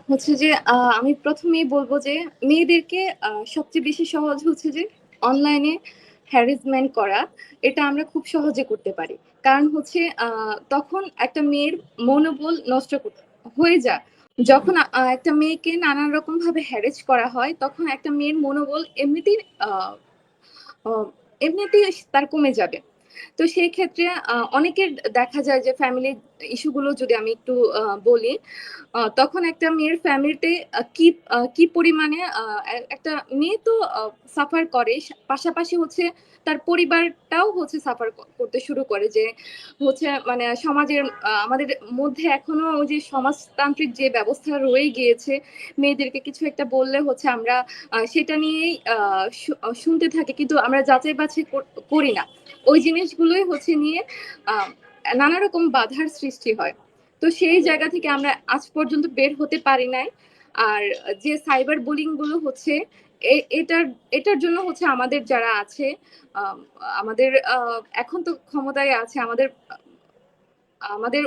হচ্ছে যে আমি ১ম এই বলব যে মেয়েদেরকে সবচেয়ে বেশি সহজ হচ্ছে যে অনলাইনে হ্যারাসমেন্ট করা। এটা আমরা খুব সহজে করতে পারি। কারণ হচ্ছে তখন একটা মেয়ের মনোবল নষ্ট হয়ে যায়। যখন একটা মেয়েকে নানান রকমভাবে হ্যারাস করা হয়, তখন একটা মেয়ের মনোবল এমনিতেই আ অ এমনিতেই তার কমে যাবে। তো সেই ক্ষেত্রে অনেকের দেখা যায় যে ফ্যামিলির ইস্যু গুলো যদি আমি একটু বলি, তখন একটা মেয়ের ফ্যামিলিতে কি পরিমাণে একটা মেয়ে তো সাফার করে। পাশাপাশি হচ্ছে তার পরিবারটাও হচ্ছে সাফার করতে শুরু করে যে হচ্ছে মানে সমাজের আমাদের মধ্যে এখনো ওই যে সমাজতান্ত্রিক যে ব্যবস্থা রয়ে গিয়েছে, মেয়েদেরকে কিছু একটা বললে হচ্ছে আমরা সেটা নিয়েই শুনতে থাকি। কিন্তু আমরা যাচাই বাছাই করি না। ওই জিনিসগুলোই হচ্ছে নিয়ে আ নানা রকম বাধার সৃষ্টি হয়। তো সেই জায়গা থেকে আমরা আজ পর্যন্ত বের হতে পারি নাই। আর যে সাইবার বুলিং গুলো হচ্ছে এটার এটার জন্য হচ্ছে আমাদের যারা আছে আমাদের এখন তো ক্ষমতায় আছে আমাদের আমাদের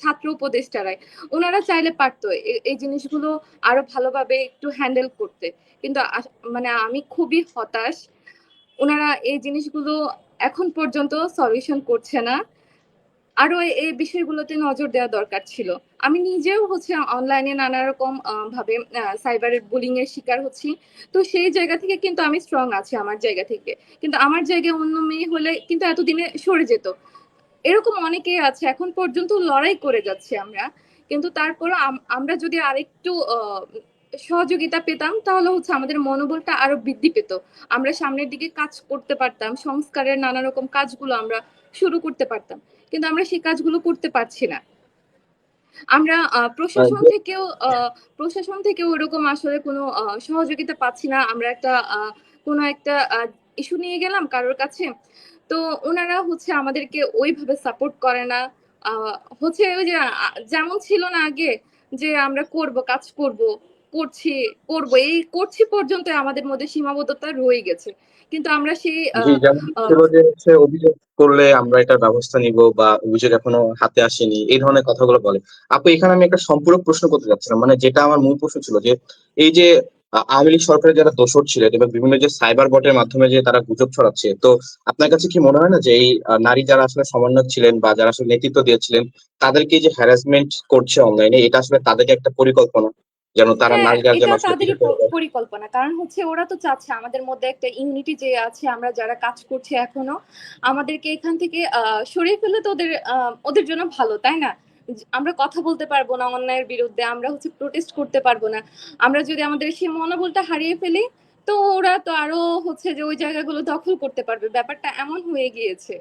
ছাত্র উপদেষ্টারাই। উনারা চাইলে পারত এই জিনিসগুলো আরো ভালোভাবে একটু হ্যান্ডেল করতে। কিন্তু মানে আমি খুবই হতাশ। উনারা এই জিনিসগুলো এখন পর্যন্ত সলিউশন করছে না। আরো এই বিষয়গুলোতে নজর দেওয়া দরকার ছিল। আমি নিজেও হচ্ছে অনলাইনে নানা রকম ভাবে সাইবার বুলিং এর শিকার হচ্ছি। তো সেই জায়গা থেকে কিন্তু আমি স্ট্রং আছি আমার জায়গা থেকে। কিন্তু আমার জায়গায় অন্য মেয়ে হলে কিন্তু এতদিনে সরে যেত। এরকম অনেকেই আছে এখন পর্যন্ত লড়াই করে যাচ্ছি আমরা। কিন্তু তারপরেও আমরা যদি আরেকটু সহযোগিতা পেতাম তাহলে হচ্ছে আমাদের মনোবলটা আরো বৃদ্ধি পেত। আমরা সামনের দিকে কাজ করতে পারতাম। সংস্কারের নানা রকম কাজগুলো আমরা শুরু করতে পারতাম। কিন্তু আমরা সেই কাজগুলো করতে পারছি না। আমরা প্রশাসন থেকেও ওরকম আসলে কোনো সহযোগিতা পাচ্ছি না। আমরা একটা কোনো একটা ইস্যু নিয়ে গেলাম কারোর কাছে। তো উনারা হচ্ছে আমাদেরকে ওইভাবে সাপোর্ট করে না। আ হচ্ছে ওই যে যেমন ছিল না আগে যে আমরা করব, কাজ করব, করছি, করব। এই করছি পর্যন্ত আমাদের মধ্যে সীমাবদ্ধতা রয়ে গেছে। কিন্তু আমরা সেই জি, যেমন আ ছিল যে হচ্ছে অভিযোগ করলে আমরা এটার ব্যবস্থা নিব বা অভিযোগ এখনো হাতে আসেনি এই ধরনের কথাগুলো বলে। আপু এখানে আমি একটা সম্পূরক প্রশ্ন করতে চাচ্ছিলাম, মানে যেটা আমার মূল প্রশ্ন ছিল যে এই যে আওয়ামী লীগ সরকারের যারা দোসর ছিলেন এবং বিভিন্ন যে সাইবার বটের মাধ্যমে যে তারা গুজব ছড়াচ্ছে, তো আপনার কাছে কি মনে হয় না যে এই নারী যারা আসলে সমন্বয়ক ছিলেন বা যারা আসলে নেতৃত্ব দিয়েছিলেন তাদেরকে যে হ্যারাসমেন্ট করছে অনলাইনে, এটা আসলে তাদেরকে একটা পরিকল্পনা, যেন তারা হ্যাঁ, নারীরা যেন এটা আসলে কিছু তাদেরই করে দেয়? পরিকল্পনা। কারণ হচ্ছে ওরা তো চাচ্ছে আমাদের মধ্যে একটা ইউনিটি যে আছে আমরা যারা কাজ করছি এখনো, আমাদেরকে এখান থেকে সরিয়ে ফেললে তো ওদের জন্য ভালো, তাই না? আমরা কথা বলতে পারবো না অন্যায়ের বিরুদ্ধে, আমরা হচ্ছে প্রোটেস্ট করতে পারবো না। আমরা যদি আমাদের সেই মনোবলটা হারিয়ে ফেলি, তো ওরা তো আরো হচ্ছে যে ওই জায়গাগুলো দখল করতে পারবে। ব্যাপারটা এমন হয়ে গিয়েছে।